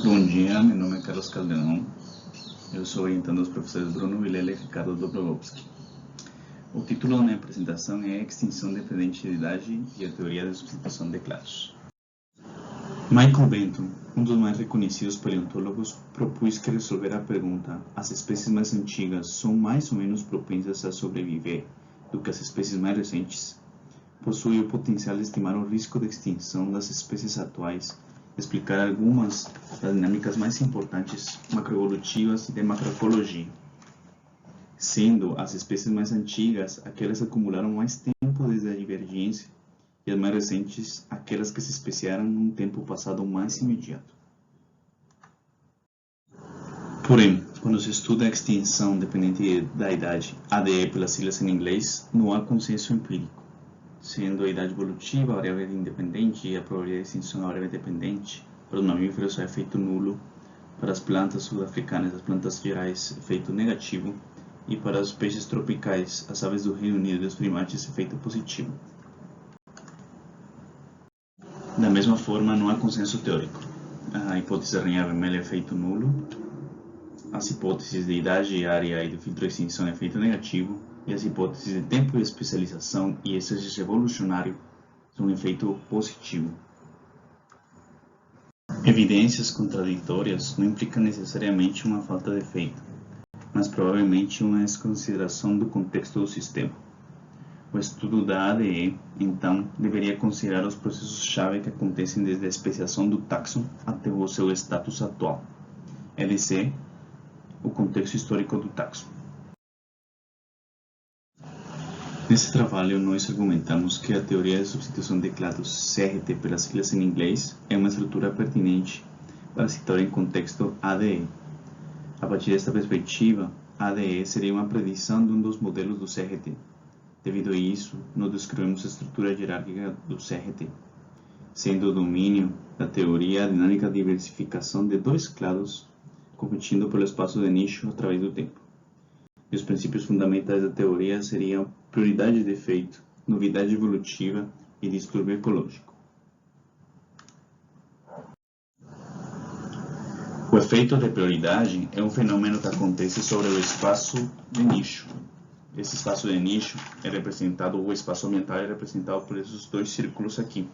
Bom dia, meu nome é Carlos Calderon. Eu sou orientando os professores Bruno Vilela e Ricardo Dobrowski. O título da minha apresentação é Extinção Dependente de Idade e a Teoria da Substituição de Clados. Michael Benton, um dos mais reconhecidos paleontólogos, propôs que resolver a pergunta: as espécies mais antigas são mais ou menos propensas a sobreviver do que as espécies mais recentes? Possui o potencial de estimar o risco de extinção das espécies atuais, explicar algumas das dinâmicas mais importantes macroevolutivas e de macroecologia, sendo as espécies mais antigas aquelas que acumularam mais tempo desde a divergência e as mais recentes aquelas que se especiaram num tempo passado mais imediato. Porém, quando se estuda a extinção dependente da idade, ADE pelas siglas em inglês, não há consenso empírico, sendo a idade evolutiva a variável independente e a probabilidade de extinção a variável dependente. Para os mamíferos é efeito nulo, para as plantas sul-africanas, as plantas gerais, efeito negativo, e para os peixes tropicais, as aves do Reino Unido e os primates, efeito positivo. Da mesma forma, não há consenso teórico. A hipótese da rainha vermelha é efeito nulo, as hipóteses de idade, área e do filtro de extinção é efeito negativo, e as hipóteses de tempo de especialização e exercício evolucionário são um efeito positivo. Evidências contraditórias não implicam necessariamente uma falta de efeito, mas provavelmente uma desconsideração do contexto do sistema. O estudo da ADE, então, deveria considerar os processos-chave que acontecem desde a especiação do táxon até o seu status atual, LC, o contexto histórico do táxon. Nesse trabalho, nós argumentamos que a teoria de substituição de clados CRT pelas siglas em inglês é uma estrutura pertinente para citar em contexto ADE. A partir desta perspectiva, a ADE seria uma predição de um dos modelos do CRT. Devido a isso, nós descrevemos a estrutura hierárquica do CRT, sendo o domínio da teoria a dinâmica de diversificação de dois clados competindo pelo espaço de nicho através do tempo. E os princípios fundamentais da teoria seriam prioridade de efeito, novidade evolutiva e distúrbio ecológico. O efeito de prioridade é um fenômeno que acontece sobre o espaço de nicho. Esse espaço de nicho é representado, o espaço ambiental é representado por esses dois círculos aqui.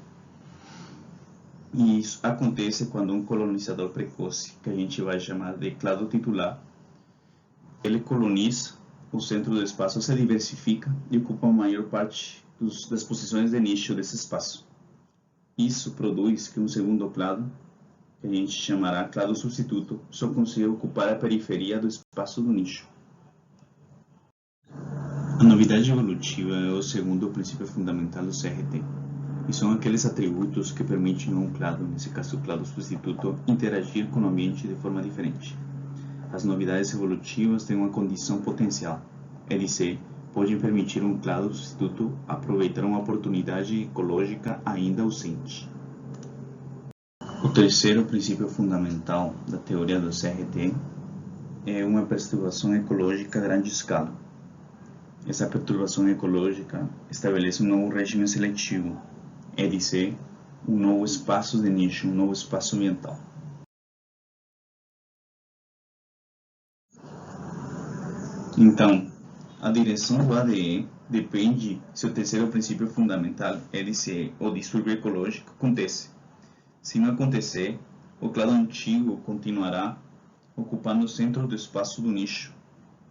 E isso acontece quando um colonizador precoce, que a gente vai chamar de clado titular, ele coloniza o centro do espaço, se diversifica e ocupa a maior parte das posições de nicho desse espaço. Isso produz que um segundo clado, que a gente chamará clado substituto, só consiga ocupar a periferia do espaço do nicho. A novidade evolutiva é o segundo princípio fundamental do CRT, e são aqueles atributos que permitem a um clado, nesse caso o clado substituto, interagir com o ambiente de forma diferente. As novidades evolutivas têm uma condição potencial, é dizer, podem permitir um clado substituto aproveitar uma oportunidade ecológica ainda ausente. O terceiro princípio fundamental da teoria do CRT é uma perturbação ecológica a grande escala. Essa perturbação ecológica estabelece um novo regime seletivo, é dizer, um novo espaço de nicho, um novo espaço ambiental. Então, a direção do ADE depende se o terceiro princípio fundamental, é dizer, o distúrbio ecológico, acontece. Se não acontecer, o clado antigo continuará ocupando o centro do espaço do nicho,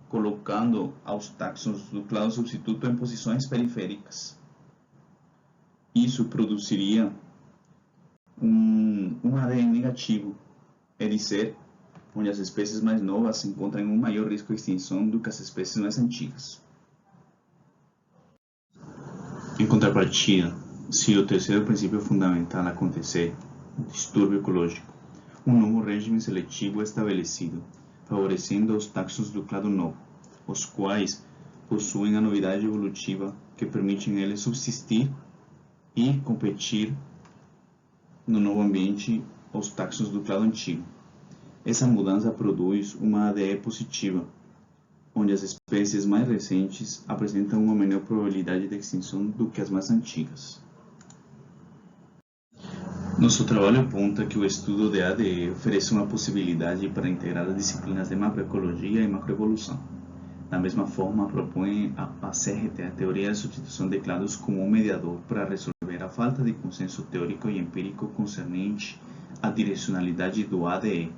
colocando aos táxons do clado substituto em posições periféricas. Isso produziria um ADE negativo, é dizer, onde as espécies mais novas se encontram em um maior risco de extinção do que as espécies mais antigas. Em contrapartida, se o terceiro princípio fundamental acontecer, o distúrbio ecológico, um novo regime seletivo é estabelecido, favorecendo os táxons do clado novo, os quais possuem a novidade evolutiva que permite a eles subsistir e competir no novo ambiente aos táxons do clado antigo. Essa mudança produz uma ADE positiva, onde as espécies mais recentes apresentam uma menor probabilidade de extinção do que as mais antigas. Nosso trabalho aponta que o estudo de ADE oferece uma possibilidade para integrar as disciplinas de macroecologia e macroevolução. Da mesma forma, propõe a CRT a teoria da substituição de clados como um mediador para resolver a falta de consenso teórico e empírico concernente à direcionalidade do ADE,